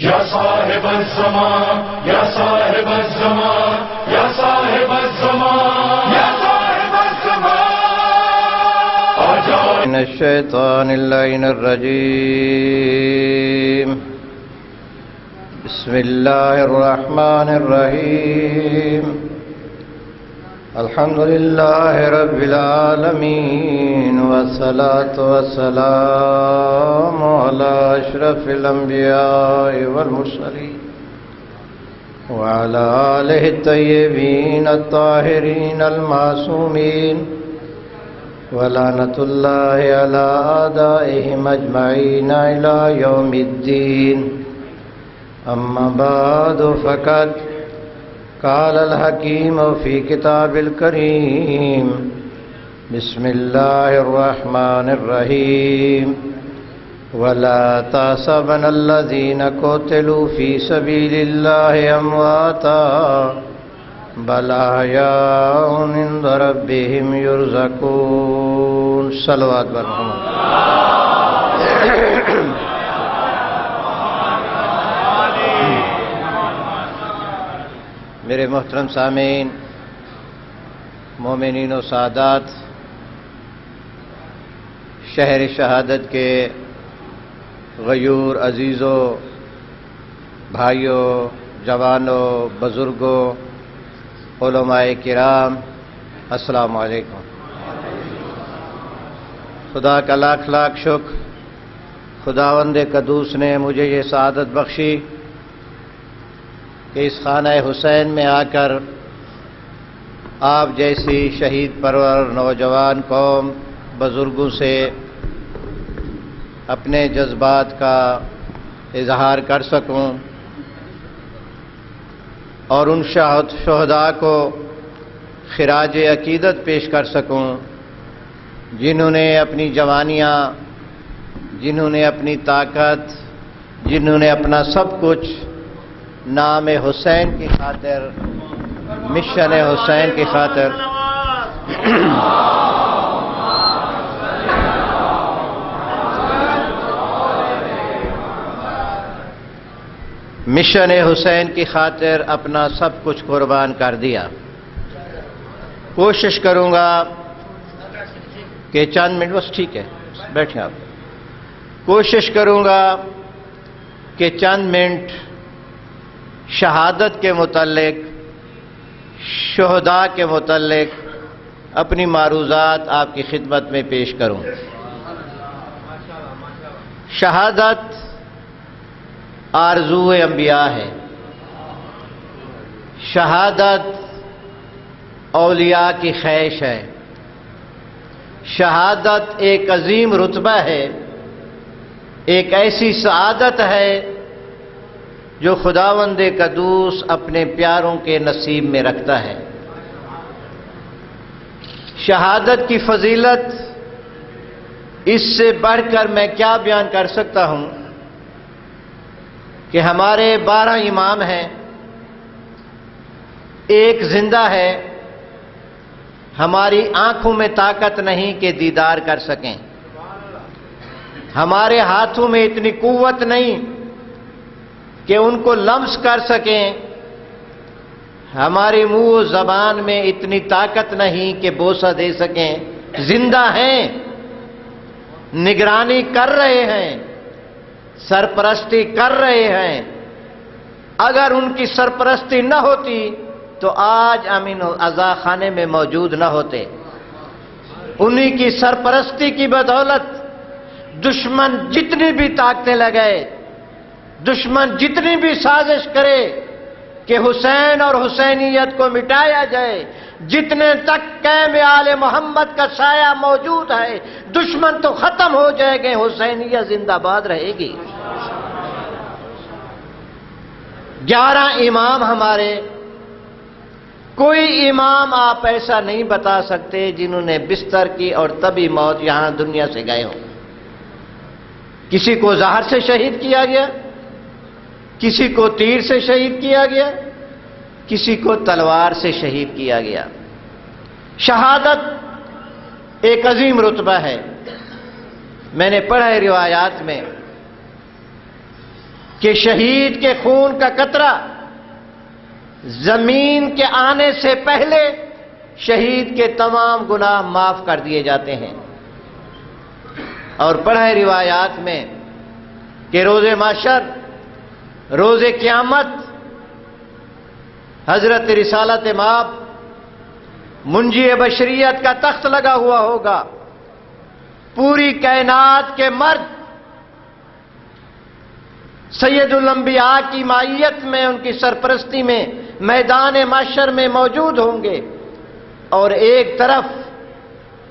یا صاحب الزمان یا صاحب الزمان یا صاحب الزمان یا صاحب الزمان من الشیطان اللعین الرجیم بسم اللہ الرحمن الرحیم الحمد للہ رب العالمین والصلاة والسلام علی اشرف الانبیاء والمرسلین وعلى آلہ الطیبین الطاہرین المعصومین ولعنۃ اللہ علی اعدائہم اجمعین الی یوم الدین اما بعد فقد قال الحکیم فی کتاب الکریم بسم اللہ الرحمن الرحیم ولا تحسبن الذین قتلوا فی سبیل اللہ امواتا بل احیاء عند ربهم یرزقون صلوات بر محمد۔ میرے محترم سامعین، مومنین و سادات، شہر شہادت کے غیور عزیزوں، بھائیوں، جوانوں، بزرگوں، علماء کرام، السلام علیکم۔ خدا کا لاکھ لاکھ شکر، خداوند قدوس نے مجھے یہ سعادت بخشی کہ اس خانہ حسین میں آ کر آپ جیسی شہید پرور نوجوان قوم، بزرگوں سے اپنے جذبات کا اظہار کر سکوں اور ان شہداء کو خراج عقیدت پیش کر سکوں جنہوں نے اپنی جوانیاں، جنہوں نے اپنی طاقت، جنہوں نے اپنا سب کچھ نام حسین کی خاطر، مشن حسین کی خاطر مشن حسین کی خاطر اپنا سب کچھ قربان کر دیا۔ کوشش کروں گا کہ چند منٹ، بس ٹھیک ہے بیٹھیں آپ، کوشش کروں گا کہ چند منٹ شہادت کے متعلق، شہداء کے متعلق اپنی معروضات آپ کی خدمت میں پیش کروں۔ شہادت آرزو انبیاء ہے، شہادت اولیاء کی خواہش ہے، شہادت ایک عظیم رتبہ ہے، ایک ایسی سعادت ہے جو خداوند قدوس اپنے پیاروں کے نصیب میں رکھتا ہے۔ شہادت کی فضیلت اس سے بڑھ کر میں کیا بیان کر سکتا ہوں کہ ہمارے 12 امام ہیں، ایک زندہ ہے، ہماری آنکھوں میں طاقت نہیں کہ دیدار کر سکیں، ہمارے ہاتھوں میں اتنی قوت نہیں کہ ان کو لمس کر سکیں، ہمارے منہ و زبان میں اتنی طاقت نہیں کہ بوسہ دے سکیں، زندہ ہیں، نگرانی کر رہے ہیں، سرپرستی کر رہے ہیں۔ اگر ان کی سرپرستی نہ ہوتی تو آج امین عزا خانے میں موجود نہ ہوتے۔ انہی کی سرپرستی کی بدولت دشمن جتنی بھی طاقتیں لگائے، دشمن جتنی بھی سازش کرے کہ حسین اور حسینیت کو مٹایا جائے، جتنے تک قیم آل محمد کا سایہ موجود ہے دشمن تو ختم ہو جائے گے، حسینیت زندہ باد رہے گی۔ 11 امام ہمارے، کوئی امام آپ ایسا نہیں بتا سکتے جنہوں نے بستر کی اور طبی موت یہاں دنیا سے گئے ہوں۔ کسی کو زہر سے شہید کیا گیا، کسی کو تیر سے شہید کیا گیا، کسی کو تلوار سے شہید کیا گیا۔ شہادت ایک عظیم رتبہ ہے۔ میں نے پڑھا ہے روایات میں کہ شہید کے خون کا قطرہ زمین کے آنے سے پہلے شہید کے تمام گناہ معاف کر دیے جاتے ہیں۔ اور پڑھا ہے روایات میں کہ روز محشر، روز قیامت، حضرت رسالت مآب منجی بشریت کا تخت لگا ہوا ہوگا، پوری کائنات کے مرد سید الانبیاء کی معیت میں، ان کی سرپرستی میں میدان محشر میں موجود ہوں گے، اور ایک طرف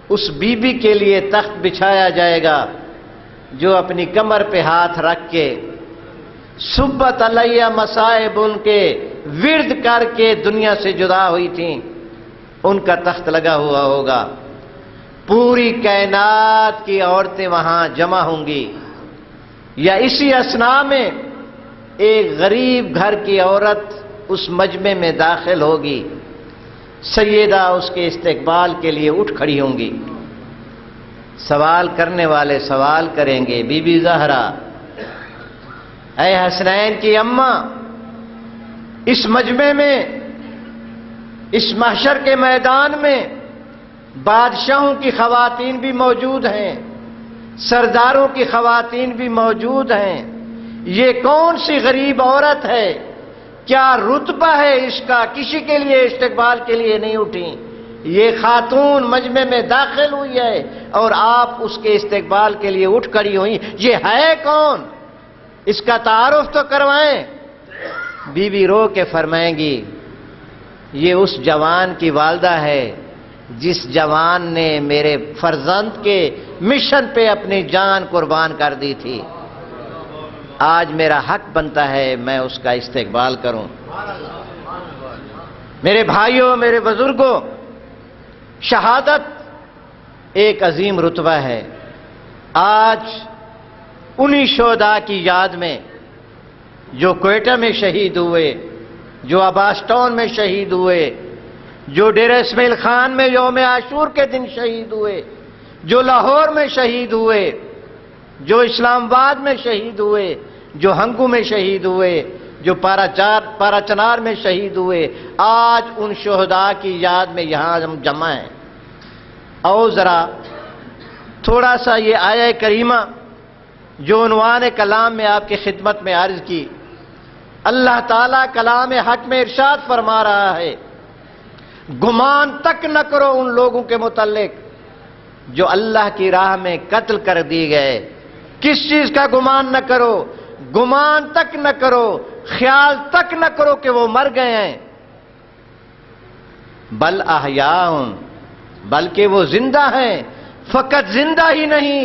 اس بی بی کے لیے تخت بچھایا جائے گا جو اپنی کمر پہ ہاتھ رکھ کے صبت علیہ مصائب ان کے ورد کر کے دنیا سے جدا ہوئی تھیں، ان کا تخت لگا ہوا ہوگا، پوری کائنات کی عورتیں وہاں جمع ہوں گی، یا اسی اثناء میں ایک غریب گھر کی عورت اس مجمع میں داخل ہوگی، سیدہ اس کے استقبال کے لیے اٹھ کھڑی ہوں گی، سوال کرنے والے سوال کریں گے، بی بی زہرا، اے حسنین کی اماں، اس مجمع میں، اس محشر کے میدان میں بادشاہوں کی خواتین بھی موجود ہیں، سرداروں کی خواتین بھی موجود ہیں، یہ کون سی غریب عورت ہے؟ کیا رتبہ ہے اس کا؟ کسی کے لیے استقبال کے لیے نہیں اٹھی، یہ خاتون مجمع میں داخل ہوئی ہے اور آپ اس کے استقبال کے لیے اٹھ کھڑی ہوئی، یہ ہے کون؟ اس کا تعارف تو کروائیں۔ بی بی رو کے فرمائیں گی، یہ اس جوان کی والدہ ہے جس جوان نے میرے فرزند کے مشن پہ اپنی جان قربان کر دی تھی، آج میرا حق بنتا ہے میں اس کا استقبال کروں۔ میرے بھائیوں، میرے بزرگوں، شہادت ایک عظیم رتبہ ہے۔ آج انہی شہداء کی یاد میں جو کوئٹہ میں شہید ہوئے، جو عباس ٹاؤن میں شہید ہوئے، جو ڈیرہ اسماعیل خان میں یوم عاشور کے دن شہید ہوئے، جو لاہور میں شہید ہوئے، جو اسلام آباد میں شہید ہوئے، جو ہنگو میں شہید ہوئے، جو پارا چنار میں شہید ہوئے، آج ان شہداء کی یاد میں یہاں ہم جمع ہیں۔ اور ذرا تھوڑا سا یہ آیہ کریمہ جو عنوان کلام میں آپ کی خدمت میں عرض کی، اللہ تعالیٰ کلام حق میں ارشاد فرما رہا ہے، گمان تک نہ کرو ان لوگوں کے متعلق جو اللہ کی راہ میں قتل کر دیے گئے۔ کس چیز کا گمان نہ کرو؟ گمان تک نہ کرو، خیال تک نہ کرو کہ وہ مر گئے ہیں۔ بل احیاء، بلکہ وہ زندہ ہیں، فقط زندہ ہی نہیں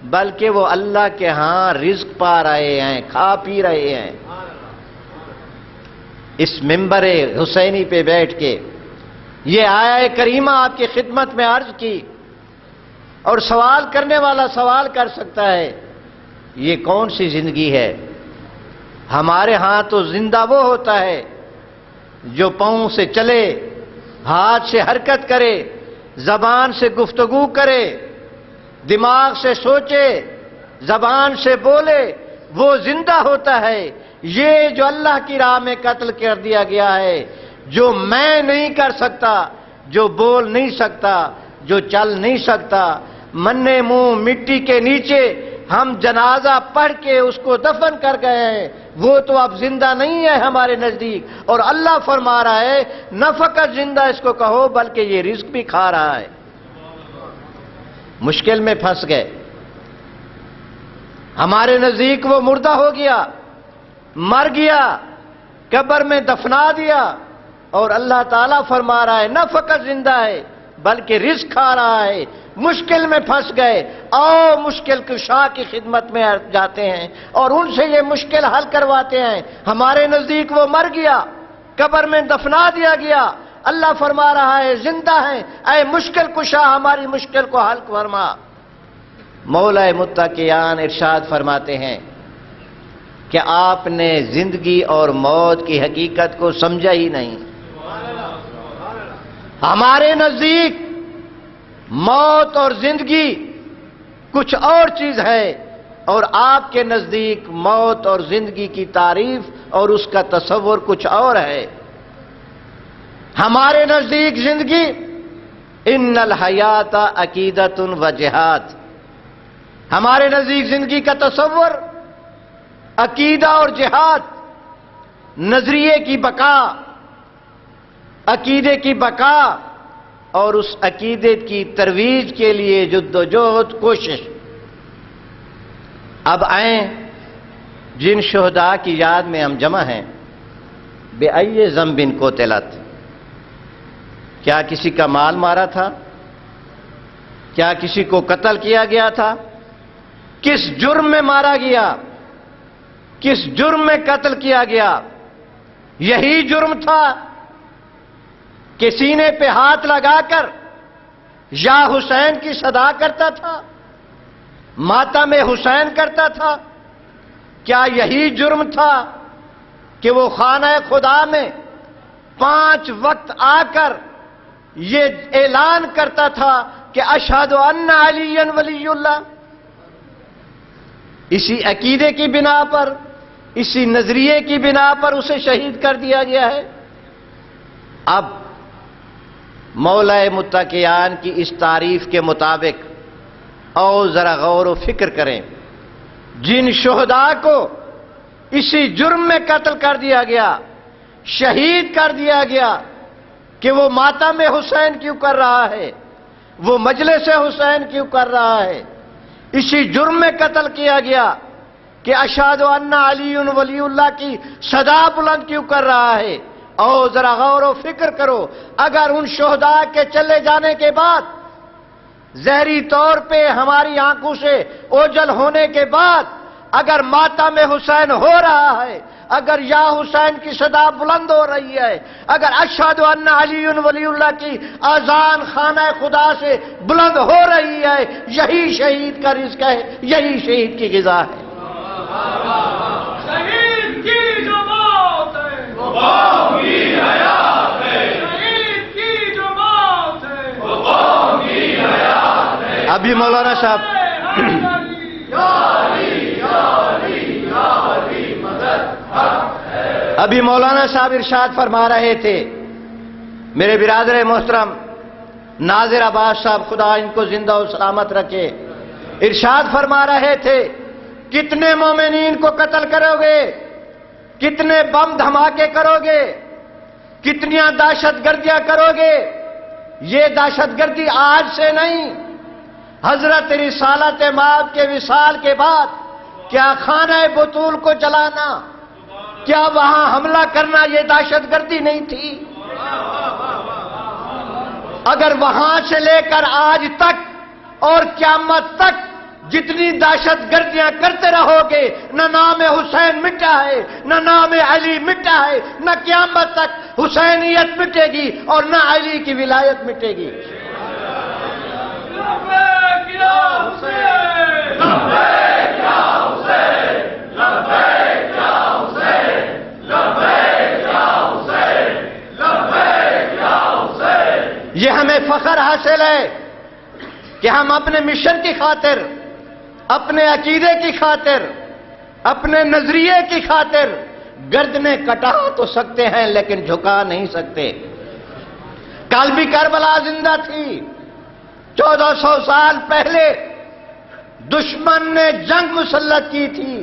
بلکہ وہ اللہ کے ہاں رزق پا رہے ہیں، کھا پی رہے ہیں۔ اس منبر حسینی پہ بیٹھ کے یہ آیہ کریمہ آپ کی خدمت میں عرض کی، اور سوال کرنے والا سوال کر سکتا ہے، یہ کون سی زندگی ہے؟ ہمارے ہاں تو زندہ وہ ہوتا ہے جو پاؤں سے چلے، ہاتھ سے حرکت کرے، زبان سے گفتگو کرے، دماغ سے سوچے، زبان سے بولے، وہ زندہ ہوتا ہے۔ یہ جو اللہ کی راہ میں قتل کر دیا گیا ہے، جو میں نہیں کر سکتا، جو بول نہیں سکتا، جو چل نہیں سکتا، منے منہ مٹی کے نیچے ہم جنازہ پڑھ کے اس کو دفن کر گئے ہیں، وہ تو اب زندہ نہیں ہے ہمارے نزدیک۔ اور اللہ فرما رہا ہے نہ فقط زندہ اس کو کہو بلکہ یہ رزق بھی کھا رہا ہے۔ مشکل میں پھنس گئے، ہمارے نزدیک وہ مردہ ہو گیا، مر گیا، قبر میں دفنا دیا، اور اللہ تعالیٰ فرما رہا ہے نہ فقط زندہ ہے بلکہ رزق کھا رہا ہے۔ مشکل میں پھنس گئے، آؤ مشکل کشا کی خدمت میں جاتے ہیں اور ان سے یہ مشکل حل کرواتے ہیں۔ ہمارے نزدیک وہ مر گیا، قبر میں دفنا دیا گیا، اللہ فرما رہا ہے زندہ ہیں، اے مشکل کشا ہماری مشکل کو حل فرما۔ مولا متقیان ارشاد فرماتے ہیں کہ آپ نے زندگی اور موت کی حقیقت کو سمجھا ہی نہیں۔ ہمارے نزدیک موت اور زندگی کچھ اور چیز ہے، اور آپ کے نزدیک موت اور زندگی کی تعریف اور اس کا تصور کچھ اور ہے۔ ہمارے نزدیک زندگی ان الحیات عقیدۃ و جہاد، ہمارے نزدیک زندگی کا تصور عقیدہ اور جہاد، نظریے کی بقا، عقیدے کی بقا اور اس عقیدے کی ترویج کے لیے جد و جہد، کوشش۔ اب آئیں جن شہداء کی یاد میں ہم جمع ہیں، بِأَيِّ ذَنبٍ قُتِلَتْ، کیا کسی کا مال مارا تھا؟ کیا کسی کو قتل کیا گیا تھا؟ کس جرم میں مارا گیا؟ کس جرم میں قتل کیا گیا؟ یہی جرم تھا کہ سینے پہ ہاتھ لگا کر یا حسین کی صدا کرتا تھا، ماتم حسین کرتا تھا؟ کیا یہی جرم تھا کہ وہ خانہ خدا میں 5 وقت آ کر یہ اعلان کرتا تھا کہ اشہد ان علی ولی اللہ؟ اسی عقیدے کی بنا پر، اسی نظریے کی بنا پر اسے شہید کر دیا گیا ہے۔ اب مولا متقیان کی اس تعریف کے مطابق اور ذرا غور و فکر کریں، جن شہداء کو اسی جرم میں قتل کر دیا گیا، شہید کر دیا گیا، کہ وہ ماتم حسین کیوں کر رہا ہے، وہ مجلس حسین کیوں کر رہا ہے، اسی جرم میں قتل کیا گیا کہ اشہد ان علی ولی اللہ کی صدا بلند کیوں کر رہا ہے۔ اور ذرا غور و فکر کرو، اگر ان شہداء کے چلے جانے کے بعد، ظاہری طور پہ ہماری آنکھوں سے اوجل ہونے کے بعد، اگر ماتم حسین ہو رہا ہے، اگر یا حسین کی صدا بلند ہو رہی ہے، اگر اشہد ان علی ولی اللہ کی اذان خانہ خدا سے بلند ہو رہی ہے، یہی شہید کا رزق ہے، یہی شہید کی غذا ہے۔ شہید کی جو موت ہے وہ قوم کی حیات ہے، شہید کی جو موت ہے وہ قوم کی حیات ہے۔ ابھی مولانا صاحب ابھی مولانا صاحب ارشاد فرما رہے تھے، میرے برادر محترم ناظر عباس صاحب، خدا ان کو زندہ و سلامت رکھے، ارشاد فرما رہے تھے کتنے مومنین کو قتل کرو گے، کتنے بم دھماکے کرو گے، کتنیاں دہشت گردیاں کرو گے۔ یہ دہشت گردی آج سے نہیں، حضرت رسالت مآب کے وصال کے بعد کیا خانہ بطول کو جلانا، کیا وہاں حملہ کرنا یہ دہشت گردی نہیں تھی؟ اگر وہاں سے لے کر آج تک اور قیامت تک جتنی دہشت گردیاں کرتے رہو گے، نہ نام حسین مٹا ہے، نہ نام علی مٹا ہے، نہ قیامت تک حسینیت مٹے گی اور نہ علی کی ولایت مٹے گی۔ لبیک یا حسین، لبیک یا حسین، لبیک یا حسین، لبیک یا حسین، لبیک یا حسین۔ یہ ہمیں فخر حاصل ہے کہ ہم اپنے مشن کی خاطر، اپنے عقیدے کی خاطر، اپنے نظریے کی خاطر گردنیں کٹا تو سکتے ہیں لیکن جھکا نہیں سکتے۔ کل بھی کربلا زندہ تھی، 1400 سال پہلے دشمن نے جنگ مسلط کی تھی،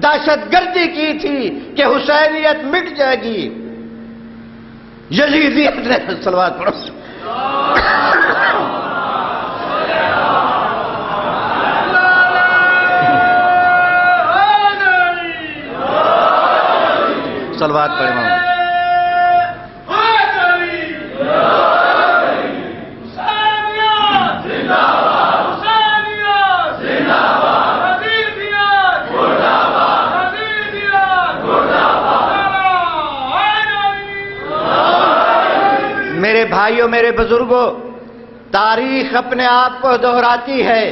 دہشت گردی کی تھی کہ حسینیت مٹ جائے گی۔ یزیدیت نے صلوات پڑھو، صلوات پڑھیں۔ میرے بھائیوں، میرے بزرگوں، تاریخ اپنے آپ کو دہراتی ہے۔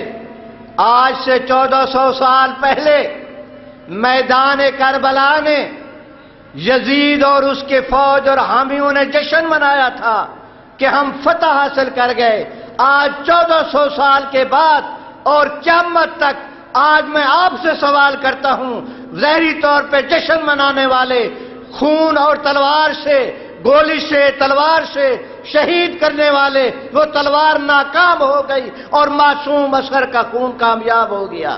آج سے 1400 سال پہلے میدان کربلا نے یزید اور اس کے فوج اور حامیوں نے جشن منایا تھا کہ ہم فتح حاصل کر گئے۔ آج 1400 سال کے بعد اور قیامت تک آج میں آپ سے سوال کرتا ہوں، ظاہری طور پہ جشن منانے والے خون اور تلوار سے، گولی سے، تلوار سے شہید کرنے والے، وہ تلوار ناکام ہو گئی اور معصوم اصغر کا خون کامیاب ہو گیا۔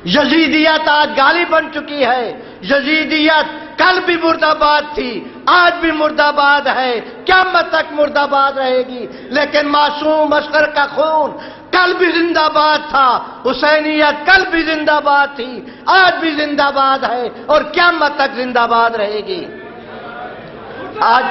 یزیدیت آج گالی بن چکی ہے۔ یزیدیت کل بھی مرد آباد تھی، آج بھی مرد آباد ہے، قیامت تک مرد آباد رہے گی، لیکن معصوم اصغر کا خون کل بھی زندہ باد تھا، حسینیت کل بھی زندہ باد تھی، آج بھی زندہ باد ہے اور قیامت تک زندہ باد رہے گی۔ آج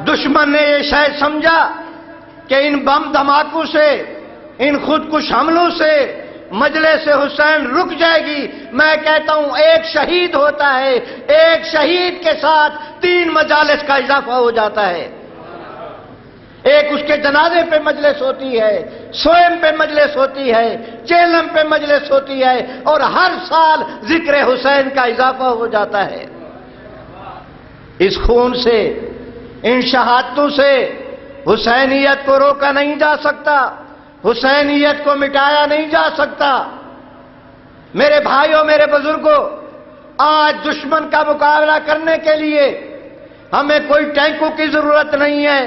دشمن نے یہ شاید سمجھا کہ ان بم دھماکوں سے، ان خودکش حملوں سے مجلس حسین رک جائے گی۔ میں کہتا ہوں ایک شہید ہوتا ہے، ایک شہید کے ساتھ 3 مجالس کا اضافہ ہو جاتا ہے۔ ایک اس کے جنازے پہ مجلس ہوتی ہے، سوئم پہ مجلس ہوتی ہے، چیلم پہ مجلس ہوتی ہے، اور ہر سال ذکر حسین کا اضافہ ہو جاتا ہے۔ اس خون سے، ان شہادتوں سے حسینیت کو روکا نہیں جا سکتا، حسینیت کو مٹایا نہیں جا سکتا۔ میرے بھائیوں، میرے بزرگوں، آج دشمن کا مقابلہ کرنے کے لیے ہمیں کوئی ٹینکوں کی ضرورت نہیں ہے،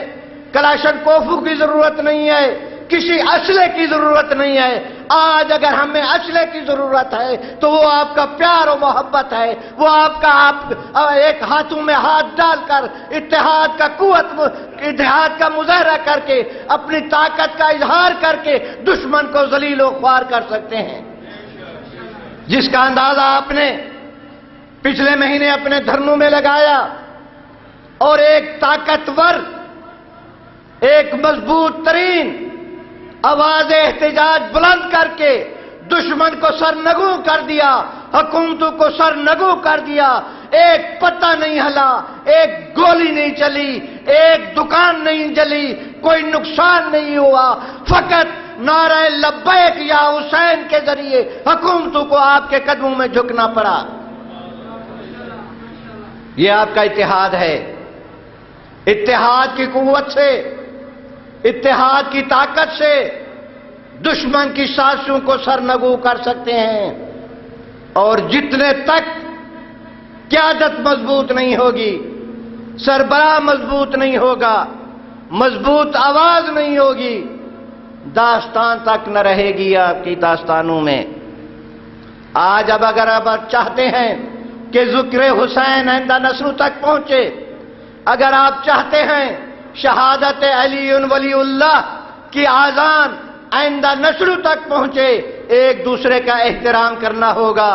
کلاشنکوفوں کی ضرورت نہیں ہے، کسی اسلحے کی ضرورت نہیں ہے۔ آج اگر ہمیں اسلحے کی ضرورت ہے تو وہ آپ کا پیار و محبت ہے، وہ آپ ایک ہاتھوں میں ہاتھ ڈال کر اتحاد کا مظاہرہ کر کے، اپنی طاقت کا اظہار کر کے دشمن کو ذلیل و خوار کر سکتے ہیں، جس کا اندازہ آپ نے پچھلے مہینے اپنے دھرنوں میں لگایا۔ اور ایک طاقتور، ایک مضبوط ترین آواز احتجاج بلند کر کے دشمن کو سرنگو کر دیا، حکومتوں کو سرنگو کر دیا۔ ایک پتہ نہیں ہلا، ایک گولی نہیں چلی، ایک دکان نہیں جلی، کوئی نقصان نہیں ہوا، فقط نعرہ لبیک یا حسین کے ذریعے حکومتوں کو آپ کے قدموں میں جھکنا پڑا۔ یہ آپ کا اتحاد ہے۔ اتحاد کی قوت سے، اتحاد کی طاقت سے دشمن کی سازشوں کو سرنگو کر سکتے ہیں، اور جتنے تک قیادت مضبوط نہیں ہوگی، سربراہ مضبوط نہیں ہوگا، مضبوط آواز نہیں ہوگی، داستان تک نہ رہے گی آپ کی داستانوں میں۔ آج اگر آپ چاہتے ہیں کہ ذکر حسین آئندہ نسلوں تک پہنچے، اگر آپ چاہتے ہیں شہادت علی ولی اللہ کی آذان آئندہ نسلوں تک پہنچے، ایک دوسرے کا احترام کرنا ہوگا،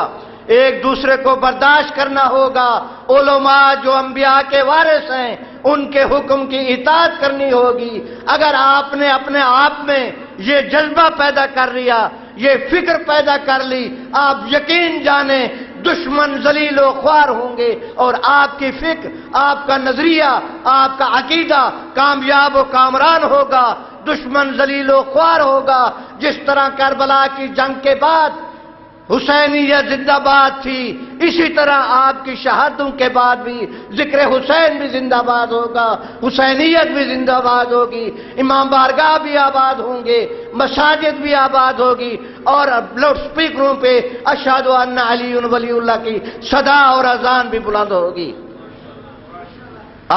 ایک دوسرے کو برداشت کرنا ہوگا۔ علماء جو انبیاء کے وارث ہیں، ان کے حکم کی اطاعت کرنی ہوگی۔ اگر آپ نے اپنے آپ میں یہ جذبہ پیدا کر لیا، یہ فکر پیدا کر لی، آپ یقین جانیں دشمن ذلیل و خوار ہوں گے، اور آپ کی فکر، آپ کا نظریہ، آپ کا عقیدہ کامیاب و کامران ہوگا، دشمن ذلیل و خوار ہوگا۔ جس طرح کربلا کی جنگ کے بعد حسینیت زندہ باد تھی، اسی طرح آپ کی شہادتوں کے بعد بھی ذکر حسین بھی زندہ باد ہوگا، حسینیت بھی زندہ باد ہوگی، امام بارگاہ بھی آباد ہوں گے، مساجد بھی آباد ہوگی، اور لاؤڈ سپیکروں پہ اشہد ان علی ولی اللہ کی صدا اور اذان بھی بلند ہوگی۔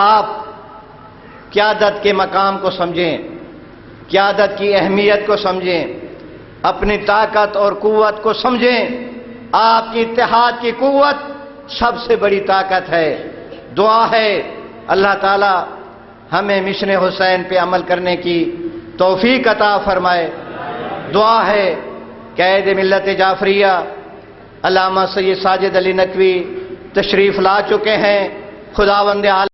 آپ قیادت کے مقام کو سمجھیں، قیادت کی اہمیت کو سمجھیں، اپنی طاقت اور قوت کو سمجھیں۔ آپ کی اتحاد کی قوت سب سے بڑی طاقت ہے۔ دعا ہے اللہ تعالی ہمیں مشن حسین پہ عمل کرنے کی توفیق عطا فرمائے۔ دعا ہے قائد ملت جعفریہ علامہ سید ساجد علی نقوی تشریف لا چکے ہیں۔ خداوند عالم